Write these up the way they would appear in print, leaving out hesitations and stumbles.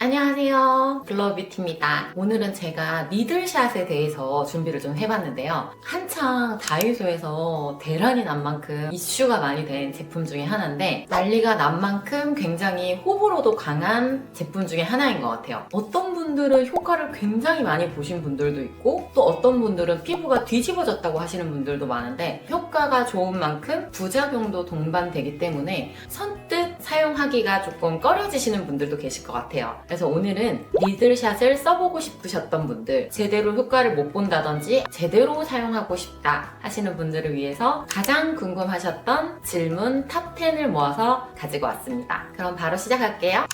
안녕하세요, 글로우뷰티입니다. 오늘은 제가 니들샷에 대해서 준비를 좀 해봤는데요. 한창 다이소에서 대란이 난 만큼 이슈가 많이 된 제품 중에 하나인데, 난리가 난 만큼 굉장히 호불호도 강한 제품 중에 하나인 것 같아요. 어떤 분들은 효과를 굉장히 많이 보신 분들도 있고, 또 어떤 분들은 피부가 뒤집어졌다고 하시는 분들도 많은데, 효과가 좋은 만큼 부작용도 동반되기 때문에 선뜻 사용하기가 조금 꺼려지시는 분들도 계실 것 같아요. 그래서 오늘은 니들샷을 써보고 싶으셨던 분들, 제대로 효과를 못 본다든지 제대로 사용하고 싶다 하시는 분들을 위해서 가장 궁금하셨던 질문 탑 10을 모아서 가지고 왔습니다. 그럼 바로 시작할게요.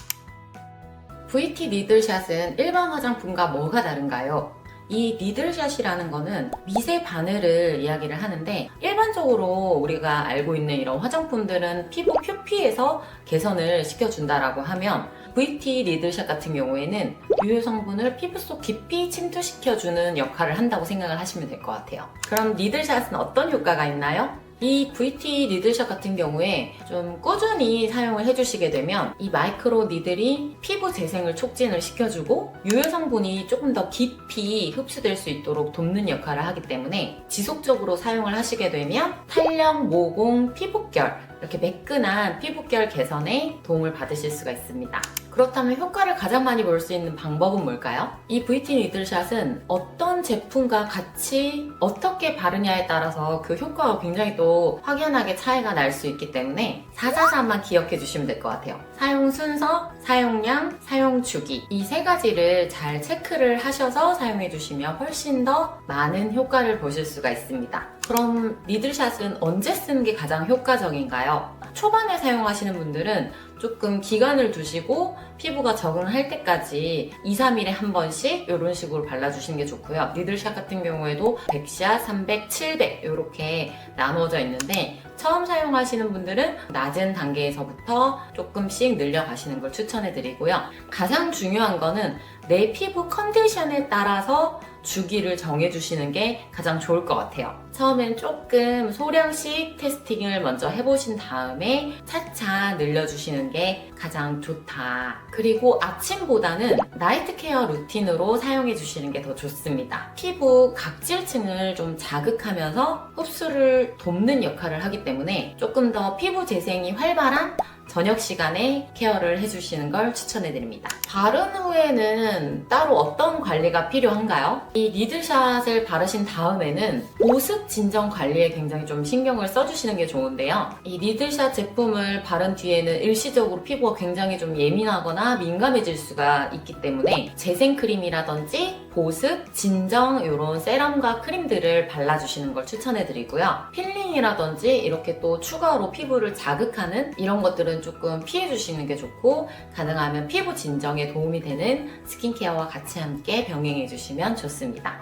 VT 니들샷은 일반 화장품과 뭐가 다른가요? 이 니들샷이라는 거는 미세 바늘을 이야기를 하는데, 일반적으로 우리가 알고 있는 이런 화장품들은 피부 표피에서 개선을 시켜준다라고 하면, VT 니들샷 같은 경우에는 유효 성분을 피부 속 깊이 침투시켜주는 역할을 한다고 생각을 하시면 될 것 같아요. 그럼 니들샷은 어떤 효과가 있나요? 이 VT 니들샷 같은 경우에 좀 꾸준히 사용을 해주시게 되면 이 마이크로 니들이 피부 재생을 촉진을 시켜주고 유효 성분이 조금 더 깊이 흡수될 수 있도록 돕는 역할을 하기 때문에 지속적으로 사용을 하시게 되면 탄력, 모공, 피부결, 이렇게 매끈한 피부결 개선에 도움을 받으실 수가 있습니다. 그렇다면 효과를 가장 많이 볼 수 있는 방법은 뭘까요? 이 VT 니들샷은 어떤 제품과 같이 어떻게 바르냐에 따라서 그 효과가 굉장히 또 확연하게 차이가 날 수 있기 때문에 444만 기억해 주시면 될 것 같아요. 사용 순서, 사용량, 사용 주기, 이 세 가지를 잘 체크를 하셔서 사용해 주시면 훨씬 더 많은 효과를 보실 수가 있습니다. 그럼 니들샷은 언제 쓰는 게 가장 효과적인가요? 초반에 사용하시는 분들은 조금 기간을 두시고 피부가 적응할 때까지 2, 3일에 한 번씩 이런 식으로 발라주시는 게 좋고요. 니들샷 같은 경우에도 100샷, 300, 700 이렇게 나누어져 있는데, 처음 사용하시는 분들은 낮은 단계에서부터 조금씩 늘려가시는 걸 추천해드리고요. 가장 중요한 거는 내 피부 컨디션에 따라서 주기를 정해주시는 게 가장 좋을 것 같아요. 처음엔 조금 소량씩 테스팅을 먼저 해보신 다음에 차차 늘려주시는 게 가장 좋다. 그리고 아침보다는 나이트 케어 루틴으로 사용해주시는 게 더 좋습니다. 피부 각질층을 좀 자극하면서 흡수를 돕는 역할을 하기 때문에 조금 더 피부 재생이 활발한 저녁 시간에 케어를 해주시는 걸 추천해드립니다. 바른 후에는 따로 어떤 관리가 필요한가요? 이 니들샷을 바르신 다음에는 보습 진정 관리에 굉장히 좀 신경을 써주시는 게 좋은데요. 이 니들샷 제품을 바른 뒤에는 일시적으로 피부가 굉장히 좀 예민하거나 민감해질 수가 있기 때문에 재생크림이라든지 보습, 진정 이런 세럼과 크림들을 발라주시는 걸 추천해드리고요. 필링이라든지 이렇게 또 추가로 피부를 자극하는 이런 것들은 조금 피해주시는 게 좋고, 가능하면 피부 진정에 도움이 되는 스킨케어와 같이 함께 병행해주시면 좋습니다.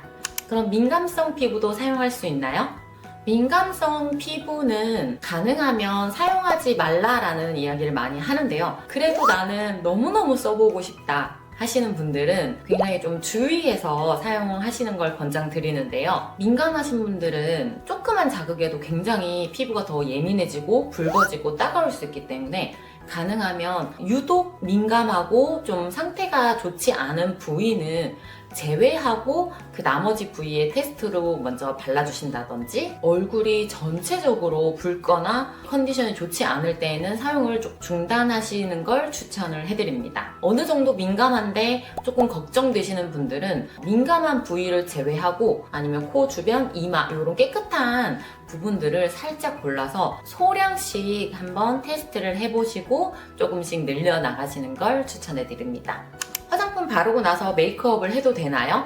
그럼 민감성 피부도 사용할 수 있나요? 민감성 피부는 가능하면 사용하지 말라라는 이야기를 많이 하는데요. 그래도 나는 너무너무 써보고 싶다 하시는 분들은 굉장히 좀 주의해서 사용하시는 걸 권장드리는데요. 민감하신 분들은 조그만 자극에도 굉장히 피부가 더 예민해지고 붉어지고 따가울 수 있기 때문에 가능하면 유독 민감하고 좀 상태가 좋지 않은 부위는 제외하고 그 나머지 부위에 테스트로 먼저 발라주신다든지, 얼굴이 전체적으로 붉거나 컨디션이 좋지 않을 때에는 사용을 좀 중단하시는 걸 추천을 해드립니다. 어느 정도 민감한데 조금 걱정되시는 분들은 민감한 부위를 제외하고 아니면 코 주변, 이마 이런 깨끗한 부분들을 살짝 골라서 소량씩 한번 테스트를 해보시고 조금씩 늘려나가시는 걸 추천해드립니다. 화장품 바르고 나서 메이크업을 해도 되나요?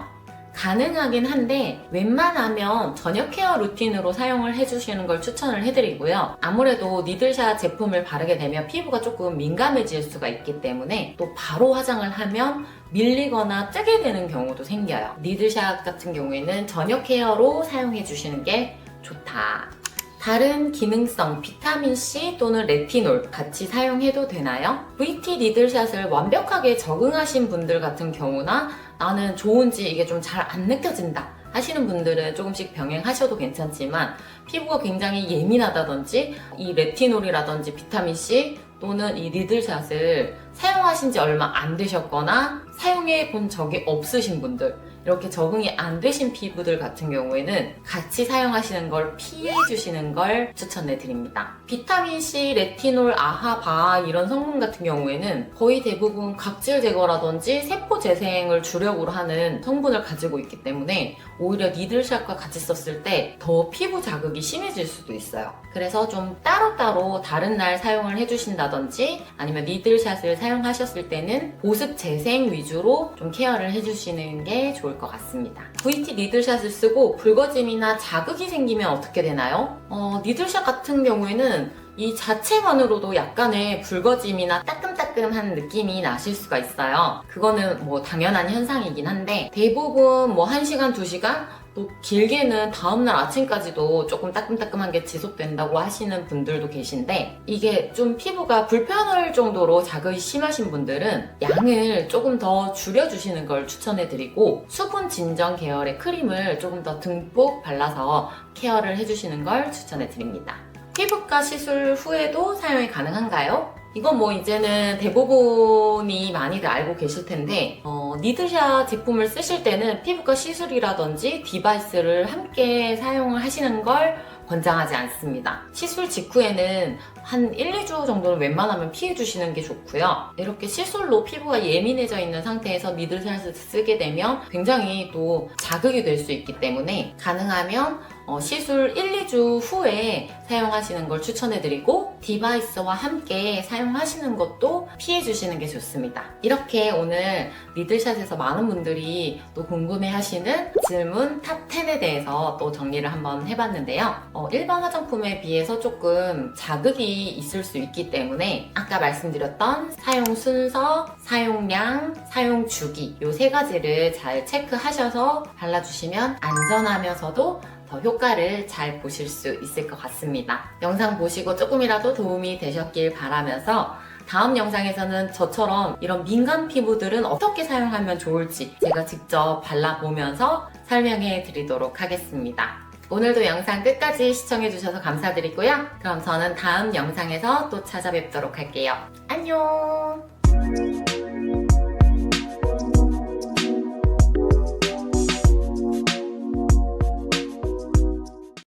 가능하긴 한데 웬만하면 저녁 케어 루틴으로 사용을 해주시는 걸 추천을 해드리고요. 아무래도 니들샷 제품을 바르게 되면 피부가 조금 민감해질 수가 있기 때문에 또 바로 화장을 하면 밀리거나 뜨게 되는 경우도 생겨요. 니들샷 같은 경우에는 저녁 케어로 사용해 주시는 게 좋다. 다른 기능성 비타민C 또는 레티놀 같이 사용해도 되나요? VT 니들샷을 완벽하게 적응하신 분들 같은 경우나 나는 좋은지 이게 좀 잘 안 느껴진다 하시는 분들은 조금씩 병행하셔도 괜찮지만, 피부가 굉장히 예민하다든지 이 레티놀이라든지 비타민C 또는 이 니들샷을 사용하신 지 얼마 안 되셨거나 사용해 본 적이 없으신 분들, 이렇게 적응이 안 되신 피부들 같은 경우에는 같이 사용하시는 걸 피해 주시는 걸 추천해 드립니다. 비타민C, 레티놀, 아하, 바하 이런 성분 같은 경우에는 거의 대부분 각질 제거라든지 세포 재생을 주력으로 하는 성분을 가지고 있기 때문에 오히려 니들샷과 같이 썼을 때 더 피부 자극이 심해질 수도 있어요. 그래서 좀 따로따로 다른 날 사용을 해주신다든지 아니면 니들샷을 사용하셨을 때는 보습 재생 위주로 좀 케어를 해주시는 게 좋을 것 같습니다. VT 니들샷을 쓰고 붉어짐이나 자극이 생기면 어떻게 되나요? 니들샷 같은 경우에는 이 자체만으로도 약간의 붉어짐이나 따끔따끔한 느낌이 나실 수가 있어요. 그거는 뭐 당연한 현상이긴 한데 대부분 뭐 1시간, 2시간 또 길게는 다음날 아침까지도 조금 따끔따끔한 게 지속된다고 하시는 분들도 계신데 이게 좀 피부가 불편할 정도로 자극이 심하신 분들은 양을 조금 더 줄여주시는 걸 추천해드리고 수분 진정 계열의 크림을 조금 더 듬뿍 발라서 케어를 해주시는 걸 추천해드립니다. 피부과 시술 후에도 사용이 가능한가요? 이건 뭐 이제는 대부분이 많이들 알고 계실 텐데 니들샷 제품을 쓰실 때는 피부과 시술이라든지 디바이스를 함께 사용을 하시는 걸 권장하지 않습니다. 시술 직후에는 한 1, 2주 정도는 웬만하면 피해 주시는 게 좋고요. 이렇게 시술로 피부가 예민해져 있는 상태에서 니들샷을 쓰게 되면 굉장히 또 자극이 될 수 있기 때문에 가능하면 시술 1, 2주 후에 사용하시는 걸 추천해드리고 디바이스와 함께 사용하시는 것도 피해주시는 게 좋습니다. 이렇게 오늘 니들샷에서 많은 분들이 또 궁금해하시는 질문 탑 10에 대해서 또 정리를 한번 해봤는데요. 일반 화장품에 비해서 조금 자극이 있을 수 있기 때문에 아까 말씀드렸던 사용 순서, 사용량, 사용 주기 이 세 가지를 잘 체크하셔서 발라주시면 안전하면서도 더 효과를 잘 보실 수 있을 것 같습니다. 영상 보시고 조금이라도 도움이 되셨길 바라면서 다음 영상에서는 저처럼 이런 민감 피부들은 어떻게 사용하면 좋을지 제가 직접 발라보면서 설명해 드리도록 하겠습니다. 오늘도 영상 끝까지 시청해주셔서 감사드리고요. 그럼 저는 다음 영상에서 또 찾아뵙도록 할게요. 안녕!